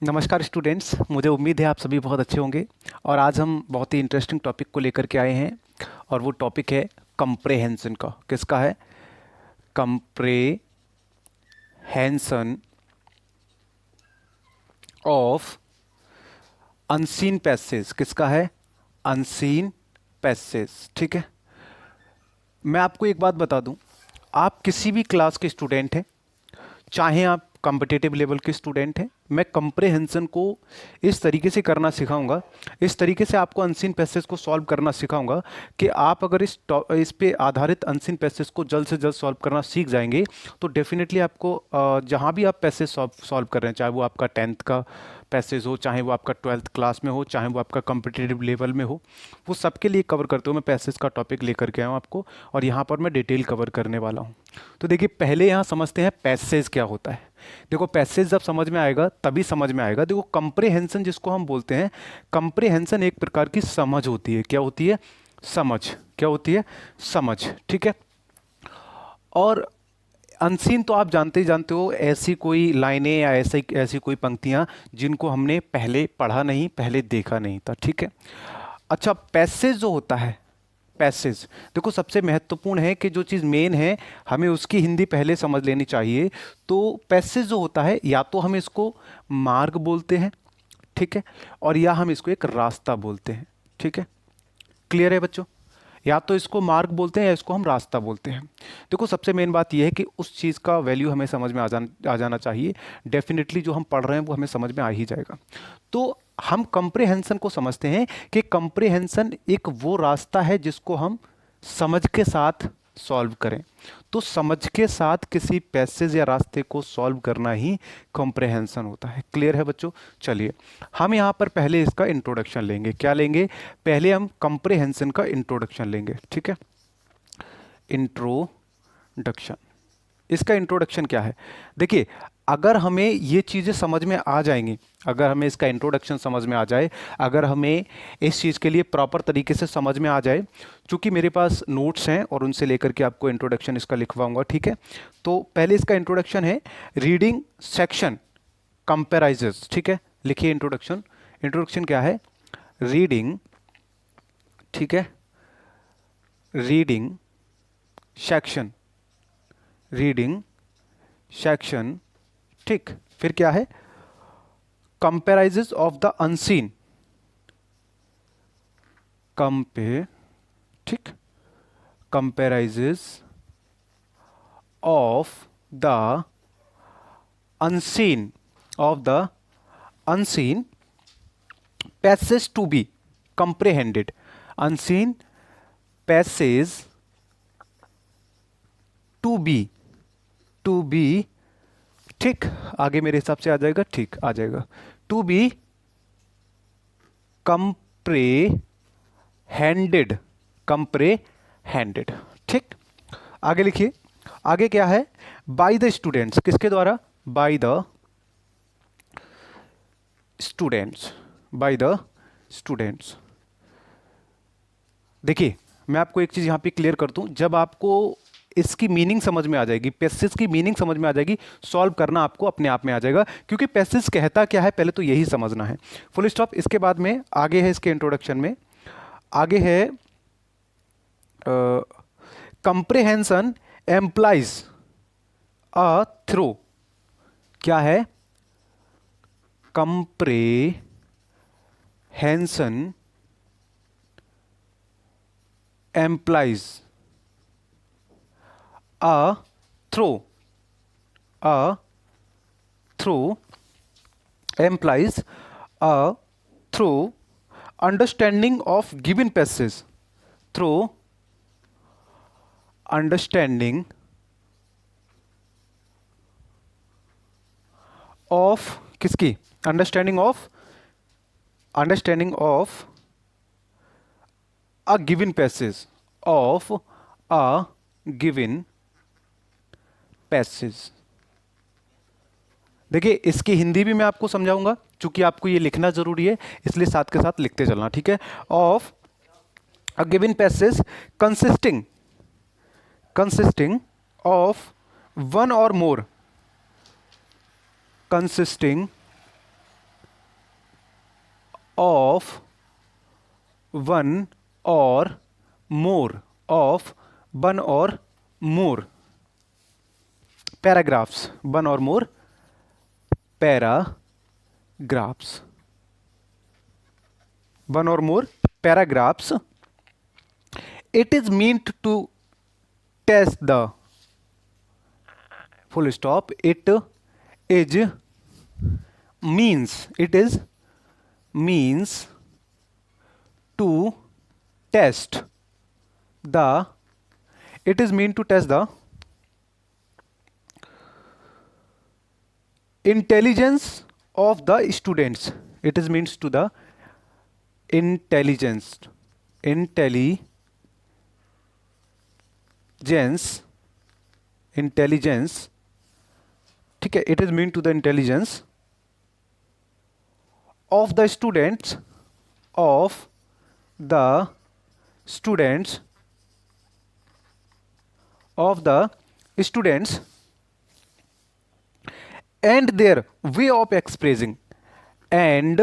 नमस्कार स्टूडेंट्स, मुझे उम्मीद है आप सभी बहुत अच्छे होंगे। और आज हम बहुत ही इंटरेस्टिंग टॉपिक को लेकर के आए हैं और वो टॉपिक है कंप्रेहेंशन का। किसका है? Comprehension of unseen passage. किसका है? Unseen passage. ठीक है, मैं आपको एक बात बता दूं, आप किसी भी क्लास के स्टूडेंट हैं, चाहे आप कॉम्पिटिटिव लेवल के स्टूडेंट हैं, मैं कंप्रेहेंशन को इस तरीके से करना सिखाऊंगा, इस तरीके से आपको अनसीन पैसेज को सॉल्व करना सिखाऊंगा कि आप अगर इस पे आधारित अनसीन पैसेज को जल्द से जल्द सॉल्व करना सीख जाएंगे तो डेफिनेटली आपको जहाँ भी आप पैसेज सॉल्व कर रहे हैं, चाहे वो आपका 10th का पैसेज हो, चाहे वो आपका 12th क्लास में हो, चाहे वो आपका कॉम्पिटिटिव लेवल में हो, वो सबके लिए कवर करते हुए मैं पैसेज का टॉपिक लेकर के आया हूँ आपको, और यहाँ पर मैं डिटेल कवर करने वाला हूँ। तो देखिए, पहले यहाँ समझते हैं पैसेज क्या होता है। देखो, पैसेज जब समझ में आएगा तभी समझ में आएगा। देखो, कंप्रेहेंशन जिसको हम बोलते हैं, कंप्रेहेंशन एक प्रकार की समझ होती है। क्या होती है? समझ। क्या होती है? समझ। ठीक है। और अनसीन तो आप जानते ही जानते हो, ऐसी कोई लाइनें या ऐसी ऐसी कोई पंक्तियां जिनको हमने पहले पढ़ा नहीं, पहले देखा नहीं था। ठीक है। अच्छा, पैसेज जो होता है, पैसेज, देखो सबसे महत्वपूर्ण है कि जो चीज़ मेन है हमें उसकी हिंदी पहले समझ लेनी चाहिए। तो पैसेज जो होता है, या तो हम इसको मार्ग बोलते हैं, ठीक है, और या हम इसको एक रास्ता बोलते हैं। ठीक है, क्लियर है बच्चों? या तो इसको मार्ग बोलते हैं या इसको हम रास्ता बोलते हैं। देखो, सबसे मेन बात यह है कि उस चीज़ का वैल्यू हमें समझ में आ जाना चाहिए। डेफिनेटली जो हम पढ़ रहे हैं वो हमें समझ में आ ही जाएगा। तो हम कंप्रेहेंशन को समझते हैं कि कंप्रेहेंशन एक वो रास्ता है जिसको हम समझ के साथ सॉल्व करें। तो समझ के साथ किसी पैसेज या रास्ते को सॉल्व करना ही कॉम्प्रहेंशन होता है। क्लियर है बच्चों? चलिए, हम यहाँ पर पहले इसका इंट्रोडक्शन लेंगे। क्या लेंगे? पहले हम कॉम्प्रहेंशन का इंट्रोडक्शन लेंगे। ठीक है, इंट्रोडक्शन। इसका इंट्रोडक्शन क्या है? देखिए, अगर हमें ये चीज़ें समझ में आ जाएंगी, अगर हमें इसका इंट्रोडक्शन समझ में आ जाए, अगर हमें इस चीज़ के लिए प्रॉपर तरीके से समझ में आ जाए, चूंकि मेरे पास नोट्स हैं और उनसे लेकर के आपको इंट्रोडक्शन इसका लिखवाऊंगा। ठीक है, तो पहले इसका इंट्रोडक्शन है रीडिंग सेक्शन कंपेराइजेस। ठीक है, लिखिए इंट्रोडक्शन। इंट्रोडक्शन क्या है? रीडिंग, ठीक है, रीडिंग सेक्शन, रीडिंग सेक्शन, ठीक। फिर क्या है? Comprises of the unseen, compare, ठीक, comprises of the unseen, of the unseen passage to be comprehended, unseen passage to be, ठीक, आगे मेरे हिसाब से आ जाएगा, ठीक आ जाएगा, टू बी कंप्रेहेंडेड, कंप्रेहेंडेड, ठीक। आगे लिखिए, आगे क्या है? बाय द स्टूडेंट्स, किसके द्वारा? By the students, by the students. देखिए, मैं आपको एक चीज यहां पे क्लियर कर दूं, जब आपको इसकी मीनिंग समझ में आ जाएगी, पैसेज की मीनिंग समझ में आ जाएगी, सॉल्व करना आपको अपने आप में आ जाएगा। क्योंकि पैसेज कहता क्या है पहले तो यही समझना है। Full stop. इसके बाद में आगे है, इसके इंट्रोडक्शन में आगे है कंप्रेहेंशन एम्प्लाइज अ थ्रू। क्या है? Comprehension implies a through, a through, implies a through understanding of given passage, through understanding of किसकी? Understanding of a given passage, of a given passage। देखिए, इसकी हिंदी भी मैं आपको समझाऊंगा, क्योंकि आपको ये लिखना जरूरी है, इसलिए साथ के साथ लिखते चलना। ठीक है, of a given passage consisting of one और मोर, कंसिस्टिंग ऑफ वन और मोर, ऑफ वन और मोर पैराग्राफ्स, वन और मोर पैराग्राफ्स, वन और मोर paragraphs, it is meant to test the full stop, it is means, it is means to test the, it is meant to test the intelligence of the students, it is means to the intelligence, intelligence, ठीक है, it is mean to the intelligence of the students, of the students, of the students and their way of expressing, and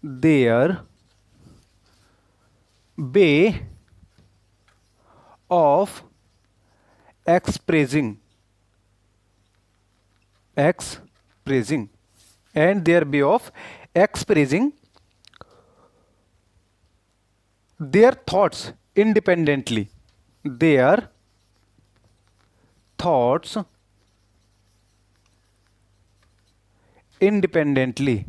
their way of expressing and their way of expressing their thoughts independently, their thoughts independently,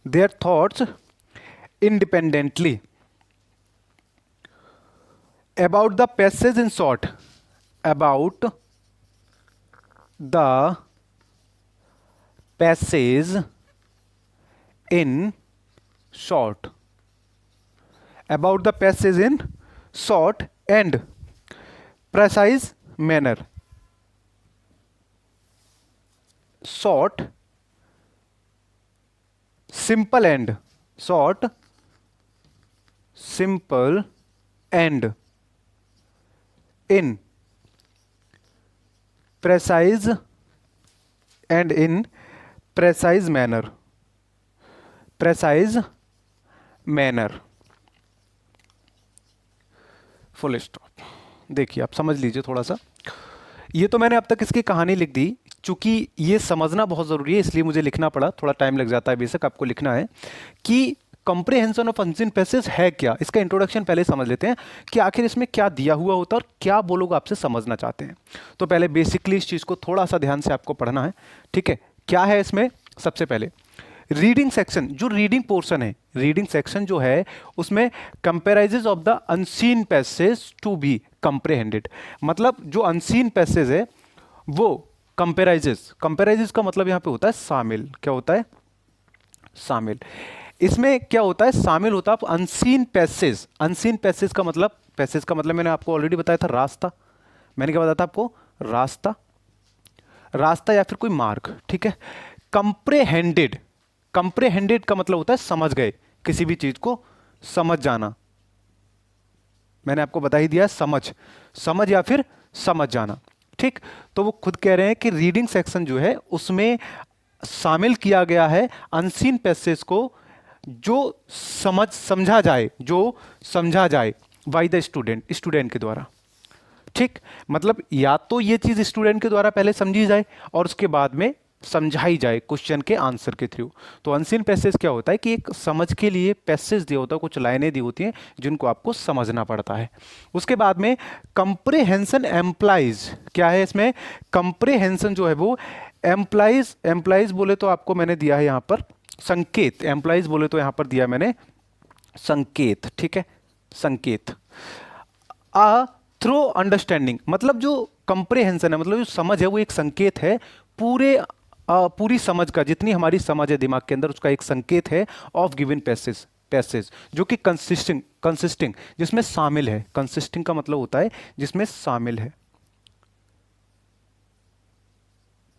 their thoughts independently about the passage in short, about the passage in short, about the passage in short and precise manner, short, simple and short, simple and in precise and in precise manner, precise manner, full stop. देखिए आप समझ लीजिए थोड़ा सा, ये तो मैंने अब तक इसकी कहानी लिख दी, चूंकि ये समझना बहुत ज़रूरी है इसलिए मुझे लिखना पड़ा, थोड़ा टाइम लग जाता है बेशक, आपको लिखना है कि कंप्रीहेंशन ऑफ अनसीन पैसेज है क्या। इसका इंट्रोडक्शन पहले समझ लेते हैं कि आखिर इसमें क्या दिया हुआ होता है और क्या वो लोग आपसे समझना चाहते हैं। तो पहले बेसिकली इस चीज़ को थोड़ा सा ध्यान से आपको पढ़ना है, ठीक है। क्या है इसमें, सबसे पहले रीडिंग सेक्शन, जो रीडिंग पोर्शन है, रीडिंग सेक्शन जो है उसमें comprises of the unseen passage to be comprehended, मतलब जो अनसीन पैसेज है वो कंपेराइजेज, कंपेराइजेज का मतलब यहां पे होता है शामिल, क्या होता है, शामिल। इसमें क्या होता है, शामिल होता है अनसीन पैसेज। अनसीन पैसेज का मतलब, पैसेज का मतलब मैंने आपको ऑलरेडी बताया था, रास्ता। मैंने क्या बताया था आपको, रास्ता, रास्ता या फिर कोई मार्ग, ठीक है। कंप्रेहेंडेड, कंप्रेहेंडेड का मतलब होता है समझ गए, किसी भी चीज को समझ जाना। मैंने आपको बता ही दिया, समझ, समझ या फिर समझ जाना, ठीक। तो वो खुद कह रहे हैं कि रीडिंग सेक्शन जो है उसमें शामिल किया गया है अनसीन पैसेज को, जो समझा जाए, जो समझा जाए बाय द स्टूडेंट, स्टूडेंट के द्वारा, ठीक। मतलब या तो ये चीज स्टूडेंट के द्वारा पहले समझी जाए और उसके बाद में समझाई जाए क्वेश्चन के आंसर के थ्रू। तो अनसीन पैसेज क्या होता है कि एक समझ के लिए पैसेज दिया होता है, कुछ लाइनें दी होती हैं जिनको आपको समझना पड़ता है। उसके बाद में कंप्रेहेंशन एम्प्लाइज, क्या है इसमें, कंप्रेहेंशन जो है वो एम्प्लाइज, एम्प्लाइज बोले तो आपको मैंने दिया है यहां पर संकेत, एम्प्लाइज बोले तो यहां पर दिया मैंने संकेत, ठीक है, संकेत। थ्रू अंडरस्टैंडिंग, मतलब जो कंप्रेहेंशन है, मतलब जो समझ है वो एक संकेत है, पूरी समझ का, जितनी हमारी समझ है दिमाग के अंदर उसका एक संकेत है ऑफ गिवन पैसेज, पैसेज जो कि कंसिस्टिंग, कंसिस्टिंग जिसमें शामिल है, कंसिस्टिंग का मतलब होता है जिसमें शामिल है,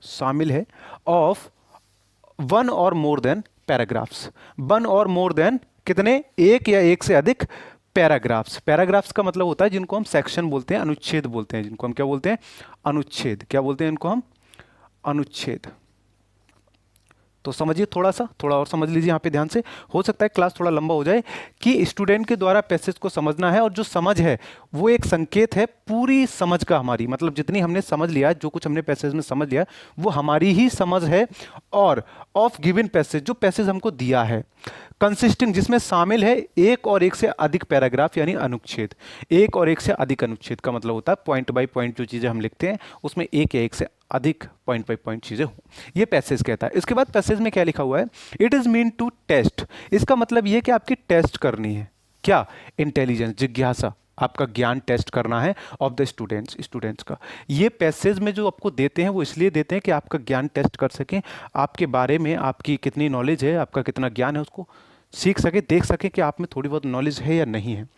शामिल है ऑफ वन और मोर देन पैराग्राफ्स, वन और मोर देन कितने, एक या एक से अधिक पैराग्राफ्स। पैराग्राफ्स का मतलब होता है जिनको हम सेक्शन बोलते हैं, अनुच्छेद बोलते हैं, जिनको हम क्या बोलते हैं, अनुच्छेद, क्या बोलते हैं इनको हम, अनुच्छेद। तो समझिए, थोड़ा और समझ लीजिए यहाँ पे ध्यान से। हो सकता है क्लास थोड़ा लंबा हो जाए, कि स्टूडेंट के द्वारा पैसेज को समझना है, और जो समझ है वो एक संकेत है पूरी समझ का हमारी, मतलब जितनी हमने समझ लिया, जो कुछ हमने पैसेज में समझ लिया वो हमारी ही समझ है। और ऑफ गिवन पैसेज, जो पैसेज हमको दिया है, कंसिस्टिंग, जिसमें शामिल है एक और एक से अधिक पैराग्राफ यानी अनुच्छेद। एक और एक से अधिक अनुच्छेद का मतलब होता है पॉइंट बाय पॉइंट जो चीज़ें हम लिखते हैं उसमें एक या एक से अधिक पॉइंट बाय पॉइंट चीज़ें हों, ये पैसेज कहता है। इसके बाद पैसेज में क्या लिखा हुआ है, it is mean to test. इसका मतलब ये कि आपकी टेस्ट करनी है, क्या, इंटेलिजेंस, जिज्ञासा, आपका ज्ञान टेस्ट करना है ऑफ द स्टूडेंट्स का। ये पैसेज में जो आपको देते हैं वो इसलिए देते हैं कि आपका ज्ञान टेस्ट कर सकें, आपके बारे में आपकी कितनी नॉलेज है, आपका कितना ज्ञान है, उसको सीख सके, देख सके कि आप में थोड़ी बहुत नॉलेज है या नहीं है।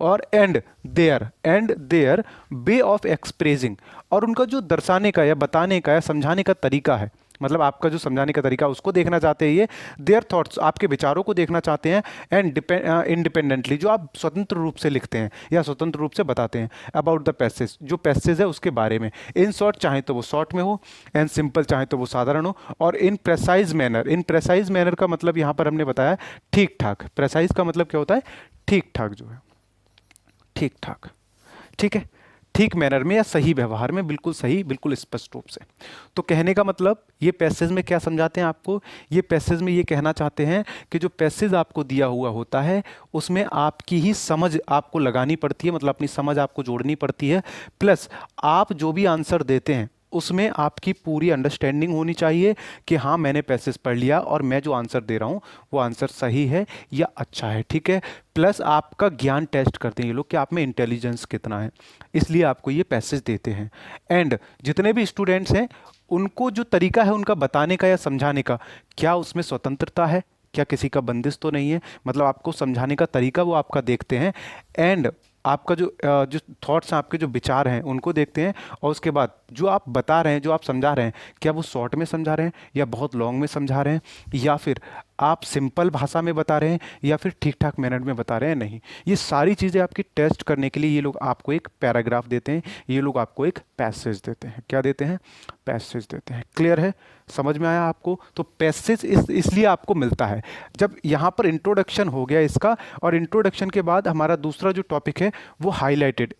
और and their way of expressing, और उनका जो दर्शाने का या बताने का या समझाने का तरीका है, मतलब आपका जो समझाने का तरीका उसको देखना चाहते हैं ये। देयर थॉट्स, आपके विचारों को देखना चाहते हैं। एंड इंडिपेंडेंटली, जो आप स्वतंत्र रूप से लिखते हैं या स्वतंत्र रूप से बताते हैं अबाउट द पैसेज, जो पैसेज है उसके बारे में। इन शॉर्ट, चाहे तो वो शॉर्ट में हो, एंड सिंपल, चाहे तो वो साधारण हो, और इन प्रेसाइज मैनर। इन प्रेसाइज मैनर का मतलब यहाँ पर हमने बताया ठीक ठाक। प्रेसाइज का मतलब क्या होता है, ठीक ठाक, जो है ठीक ठाक, ठीक है, ठीक मैनर में या सही व्यवहार में, बिल्कुल सही, बिल्कुल स्पष्ट रूप से। तो कहने का मतलब ये पैसेज में क्या समझाते हैं आपको, ये पैसेज में ये कहना चाहते हैं कि जो पैसेज आपको दिया हुआ होता है उसमें आपकी ही समझ आपको लगानी पड़ती है, मतलब अपनी समझ आपको जोड़नी पड़ती है। प्लस आप जो भी आंसर देते हैं उसमें आपकी पूरी अंडरस्टैंडिंग होनी चाहिए कि हाँ मैंने पैसेज पढ़ लिया और मैं जो आंसर दे रहा हूँ वो आंसर सही है या अच्छा है, ठीक है। प्लस आपका ज्ञान टेस्ट करते हैं ये लोग कि आप में इंटेलिजेंस कितना है, इसलिए आपको ये पैसेज देते हैं। एंड जितने भी स्टूडेंट्स हैं उनको जो तरीका है उनका बताने का या समझाने का, क्या उसमें स्वतंत्रता है, क्या किसी का बंदिश तो नहीं है, मतलब आपको समझाने का तरीका वो आपका देखते हैं। एंड आपका जो थॉट्स हैं, आपके जो विचार हैं उनको देखते हैं। और उसके बाद जो आप बता रहे हैं, जो आप समझा रहे हैं, क्या वो शॉर्ट में समझा रहे हैं या बहुत लॉन्ग में समझा रहे हैं, या फिर आप सिंपल भाषा में बता रहे हैं या फिर ठीक ठाक मैनर में बता रहे हैं, नहीं। ये सारी चीज़ें आपकी टेस्ट करने के लिए ये लोग आपको एक पैराग्राफ देते हैं, ये लोग आपको एक पैसेज देते हैं। क्या देते हैं, पैसेज देते हैं। क्लियर है, समझ में आया आपको। तो पैसेज इसलिए आपको मिलता है। जब यहाँ पर इंट्रोडक्शन हो गया इसका, और इंट्रोडक्शन के बाद हमारा दूसरा जो टॉपिक है वो हाईलाइटेड,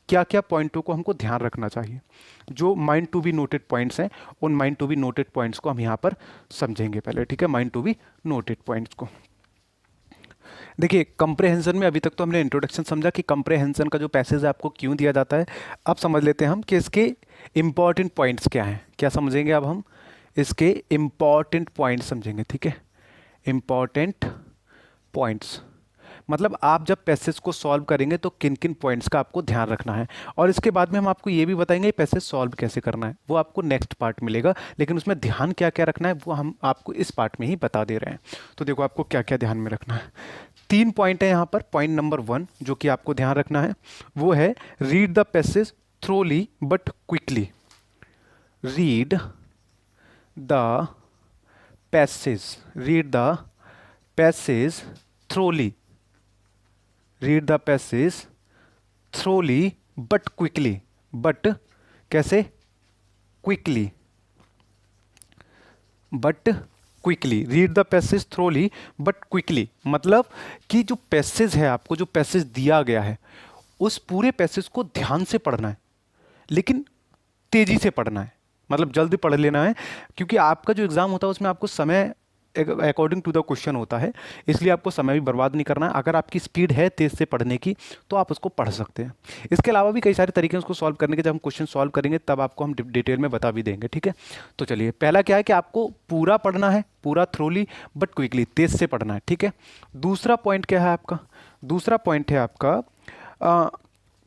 क्या क्या पॉइंटों को हमको ध्यान रखना चाहिए, जो mind to be noted points हैं, उन mind to be noted points को हम यहाँ पर समझेंगे पहले, ठीक है। Mind to be noted points को देखिए, कंप्रेहेंशन में अभी तक तो हमने इंट्रोडक्शन समझा कि कंप्रेहेंशन का जो पैसेज है आपको क्यों दिया जाता है। अब समझ लेते हैं हम कि इसके इंपॉर्टेंट पॉइंट्स क्या हैं। क्या समझेंगे अब हम, इसके इंपॉर्टेंट पॉइंट्स समझेंगे, ठीक है। इंपॉर्टेंट पॉइंट्स मतलब आप जब पैसेज को सॉल्व करेंगे तो किन किन पॉइंट्स का आपको ध्यान रखना है, और इसके बाद में हम आपको ये भी बताएंगे पैसेज सॉल्व कैसे करना है, वो आपको नेक्स्ट पार्ट मिलेगा। लेकिन उसमें ध्यान क्या क्या रखना है वो हम आपको इस पार्ट में ही बता दे रहे हैं। तो देखो आपको क्या क्या ध्यान में रखना है। 3 पॉइंट है यहाँ पर। पॉइंट नंबर 1 जो कि आपको ध्यान रखना है वो है read the passage thoroughly but quickly. Read the passage, read the passage thoroughly, read the passage thoroughly but quickly. But कैसे, quickly, but quickly. Read the passage thoroughly but quickly मतलब कि जो पैसेज है, आपको जो पैसेज दिया गया है उस पूरे पैसेज को ध्यान से पढ़ना है, लेकिन तेजी से पढ़ना है, मतलब जल्दी पढ़ लेना है। क्योंकि आपका जो एग्जाम होता है उसमें आपको समय अकॉर्डिंग टू द क्वेश्चन होता है, इसलिए आपको समय भी बर्बाद नहीं करना है। अगर आपकी स्पीड है तेज से पढ़ने की तो आप उसको पढ़ सकते हैं। इसके अलावा भी कई सारे तरीके हैं उसको सॉल्व करने के, जब हम क्वेश्चन सॉल्व करेंगे तब आपको हम डिटेल में बता भी देंगे, ठीक है। तो चलिए, पहला क्या है कि आपको पूरा पढ़ना है, पूरा थ्रोली बट क्विकली, तेज से पढ़ना है, ठीक है। दूसरा पॉइंट क्या है आपका, दूसरा पॉइंट है आपका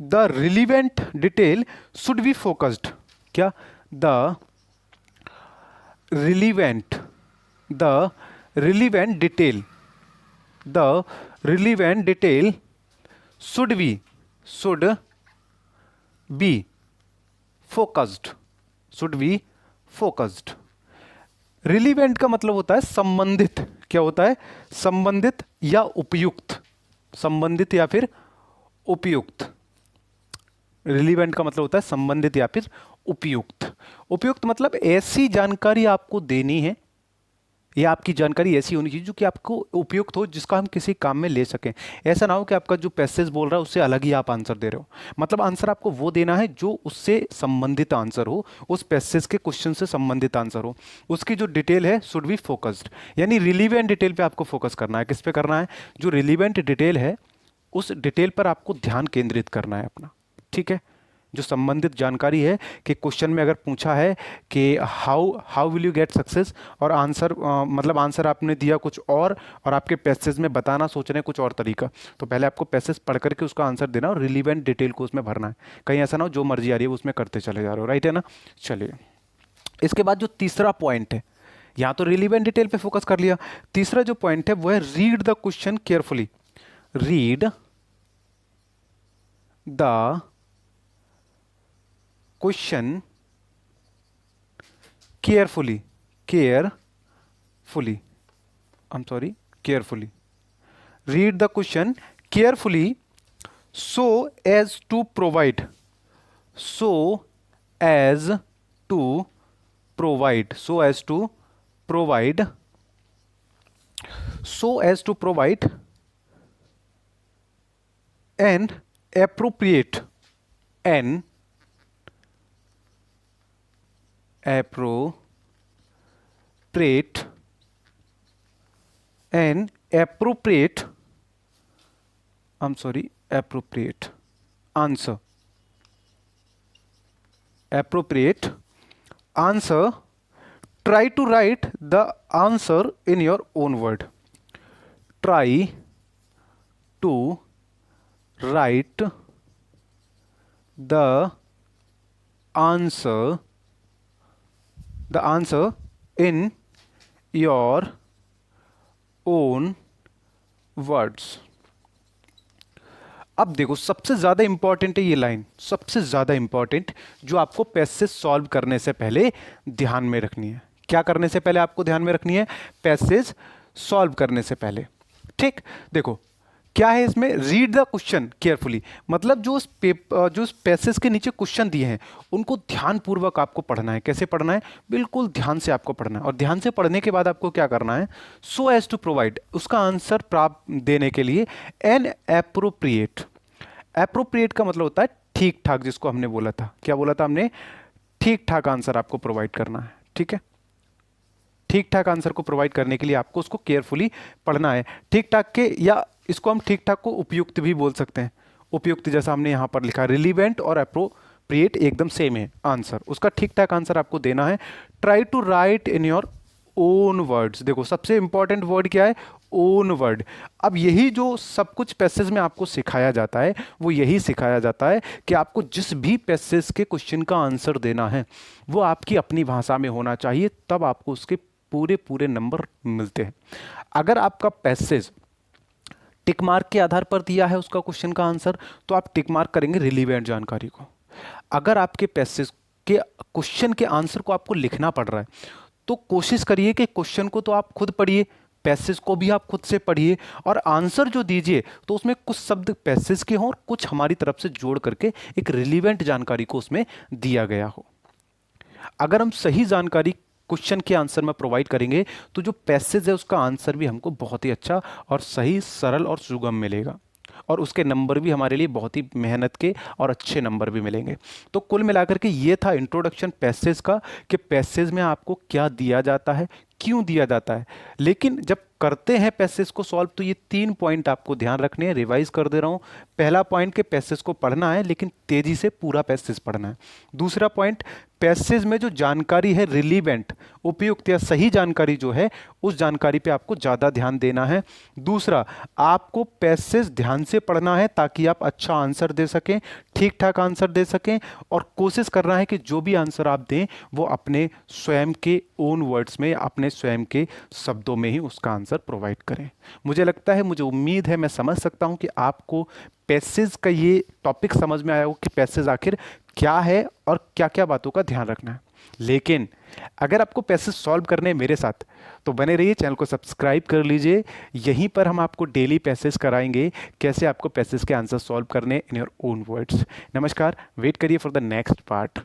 the relevant detail should be focused. क्या, the relevant, the relevant detail, the relevant detail should be focused, should be focused। relevant का मतलब होता है संबंधित। क्या होता है, संबंधित या उपयुक्त, संबंधित या फिर उपयुक्त। रिलीवेंट का मतलब होता है संबंधित या फिर उपयुक्त। उपयुक्त मतलब ऐसी जानकारी आपको देनी है, या आपकी जानकारी ऐसी होनी चाहिए जो कि आपको उपयुक्त हो, जिसका हम किसी काम में ले सकें। ऐसा ना हो कि आपका जो पैसेज बोल रहा है उससे अलग ही आप आंसर दे रहे हो। मतलब आंसर आपको वो देना है जो उससे संबंधित आंसर हो, उस पैसेज के क्वेश्चन से संबंधित आंसर हो। उसकी जो डिटेल है शुड बी फोकस्ड, यानी रिलीवेंट डिटेल पे आपको फोकस करना है। किस पे करना है? जो रिलीवेंट डिटेल है उस डिटेल पर आपको ध्यान केंद्रित करना है अपना, ठीक है। जो संबंधित जानकारी है कि क्वेश्चन में अगर पूछा है कि how how will you get success, और आंसर मतलब आंसर आपने दिया कुछ और आपके पैसेज में बताना सोच रहे हैं कुछ और तरीका, तो पहले आपको पैसेज पढ़ करके उसका आंसर देना और रिलीवेंट डिटेल को उसमें भरना है। कहीं ऐसा ना हो जो मर्जी आ रही है उसमें करते चले जा रहे हो, राइट है ना। चलिए, इसके बाद जो तीसरा पॉइंट है, यहाँ तो रिलीवेंट डिटेल पे फोकस कर लिया, तीसरा जो पॉइंट है वो है read the question carefully. Read the question carefully, carefully, I'm sorry, carefully. Read the question carefully so as to provide, so as to provide, so as to provide, so as to provide an appropriate, an appropriate, an appropriate, I'm sorry, appropriate answer, appropriate answer. Try to write the answer in your own word. Try to write the answer in your own words. अब देखो, सबसे ज्यादा important है ये line, सबसे ज्यादा important जो आपको पैसेज सॉल्व करने से पहले ध्यान में रखनी है। क्या करने से पहले आपको ध्यान में रखनी है? पैसेज सॉल्व करने से पहले, ठीक। देखो क्या है इसमें, रीड द क्वेश्चन केयरफुली, मतलब जो उस पैसेज के नीचे क्वेश्चन दिए हैं उनको ध्यानपूर्वक आपको पढ़ना है। कैसे पढ़ना है? बिल्कुल ध्यान से आपको पढ़ना है, और ध्यान से पढ़ने के बाद आपको क्या करना है? सो एज टू प्रोवाइड, उसका आंसर प्राप्त देने के लिए एन एप्रोप्रिएट। एप्रोप्रिएट का मतलब होता है ठीक ठाक, जिसको हमने बोला था, क्या बोला था हमने? ठीक ठाक आंसर आपको प्रोवाइड करना है, ठीक है। ठीक ठाक आंसर को प्रोवाइड करने के लिए आपको उसको केयरफुली पढ़ना है। ठीक ठाक के, या इसको हम ठीक ठाक को उपयुक्त भी बोल सकते हैं। उपयुक्त जैसा हमने यहां पर लिखा, रिलीवेंट और अप्रोप्रिएट एकदम सेम है आंसर, उसका ठीक ठाक आंसर आपको देना है। Try to write in your own words. देखो सबसे इंपॉर्टेंट वर्ड क्या है? Own word. अब यही जो सब कुछ पैसेज में आपको सिखाया जाता है वो यही सिखाया जाता है कि आपको जिस भी पैसेज के क्वेश्चन का आंसर देना है वो आपकी अपनी भाषा में होना चाहिए, तब आपको उसके पूरे पूरे नंबर मिलते हैं। अगर आपका पैसेज टिक मार्क के आधार पर दिया है उसका क्वेश्चन का आंसर, तो आप टिक मार्क करेंगे रिलीवेंट जानकारी को। अगर आपके पैसेज के क्वेश्चन के आंसर को आपको लिखना पड़ रहा है तो कोशिश करिए कि क्वेश्चन को तो आप खुद पढ़िए, पैसेज को भी आप खुद से पढ़िए, और आंसर जो दीजिए तो उसमें कुछ शब्द पैसेज के हों और कुछ हमारी तरफ से जोड़ करके एक रिलीवेंट जानकारी को उसमें दिया गया हो। अगर हम सही जानकारी क्वेश्चन के आंसर में प्रोवाइड करेंगे तो जो पैसेज है उसका आंसर भी हमको बहुत ही अच्छा और सही, सरल और सुगम मिलेगा, और उसके नंबर भी हमारे लिए बहुत ही मेहनत के और अच्छे नंबर भी मिलेंगे। तो कुल मिलाकर के ये था इंट्रोडक्शन पैसेज का, कि पैसेज में आपको क्या दिया जाता है, क्यों दिया जाता है। लेकिन जब करते हैं पैसेज को सॉल्व तो ये 3 पॉइंट आपको ध्यान रखने हैं, रिवाइज कर दे रहा हूं। पहला पॉइंट के पैसेज को पढ़ना है लेकिन तेजी से पूरा पैसेज पढ़ना है। दूसरा पॉइंट, पैसेज में जो जानकारी है रिलीवेंट, उपयुक्त या सही जानकारी जो है उस जानकारी पे आपको ज़्यादा ध्यान देना है। दूसरा, आपको पैसेज ध्यान से पढ़ना है ताकि आप अच्छा आंसर दे सकें, ठीक ठाक आंसर दे सकें, और कोशिश करना है कि जो भी आंसर आप दें वो अपने स्वयं के ओन वर्ड्स में, अपने स्वयं के शब्दों में ही उसका आंसर प्रोवाइड करें। मुझे लगता है, मुझे उम्मीद है, मैं समझ सकता हूं कि आपको पैसेज का ये टॉपिक समझ में आया हो कि पैसेज आखिर क्या है और क्या क्या बातों का ध्यान रखना है। लेकिन अगर आपको पैसेज सॉल्व करने हैं मेरे साथ, तो बने रहिए, चैनल को सब्सक्राइब कर लीजिए। यहीं पर हम आपको डेली पैसेज कराएंगे, कैसे आपको पैसेज के आंसर सॉल्व करने इन योर ओन वर्ड्स। नमस्कार, वेट करिए फॉर द नेक्स्ट पार्ट।